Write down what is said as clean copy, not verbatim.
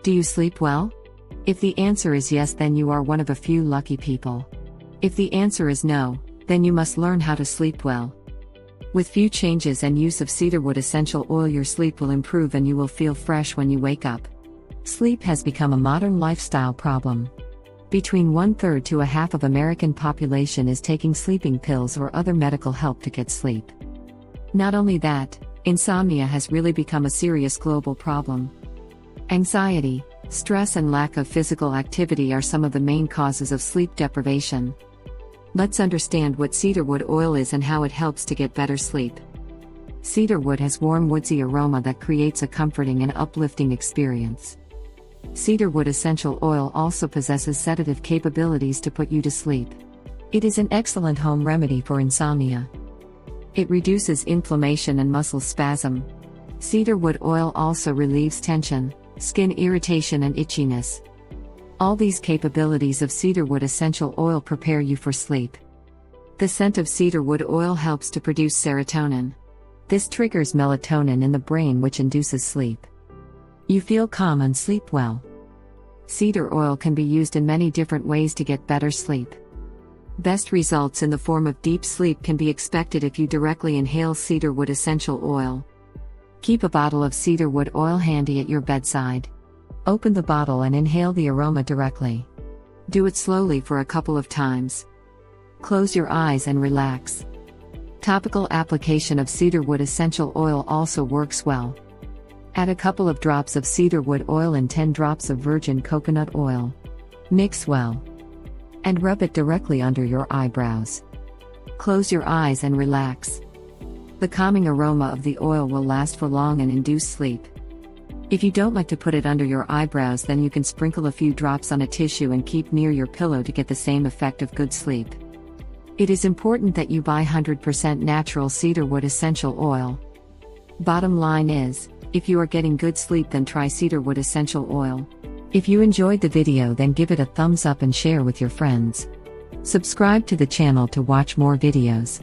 Do you sleep well? If the answer is yes, then you are one of a few lucky people. If the answer is no, then you must learn how to sleep well. With few changes and use of cedarwood essential oil, your sleep will improve and you will feel fresh when you wake up. Sleep has become a modern lifestyle problem. Between 1/3 to a half of American population is taking sleeping pills or other medical help to get sleep. Not only that, insomnia has really become a serious global problem. Anxiety, stress and lack of physical activity are some of the main causes of sleep deprivation. Let's understand what cedarwood oil is and how it helps to get better sleep. Cedarwood has warm woodsy aroma that creates a comforting and uplifting experience. Cedarwood essential oil also possesses sedative capabilities to put you to sleep. It is an excellent home remedy for insomnia. It reduces inflammation and muscle spasm. Cedarwood oil also relieves tension, skin irritation and itchiness. All these capabilities of cedarwood essential oil prepare you for sleep. The scent of cedarwood oil helps to produce serotonin. This triggers melatonin in the brain, which induces sleep. You feel calm and sleep well. Cedar oil can be used in many different ways to get better sleep. Best results in the form of deep sleep can be expected if you directly inhale cedarwood essential oil. Keep a bottle of cedarwood oil handy at your bedside. Open the bottle and inhale the aroma directly. Do it slowly for a couple of times. Close your eyes and relax. Topical application of cedarwood essential oil also works well. Add a couple of drops of cedarwood oil and 10 drops of virgin coconut oil. Mix well. And rub it directly under your eyebrows. Close your eyes and relax. The calming aroma of the oil will last for long and induce sleep. If you don't like to put it under your eyebrows, then you can sprinkle a few drops on a tissue and keep near your pillow to get the same effect of good sleep. It is important that you buy 100% natural cedarwood essential oil. Bottom line is, if you are getting good sleep, then try cedarwood essential oil. If you enjoyed the video, then give it a thumbs up and share with your friends. Subscribe to the channel to watch more videos.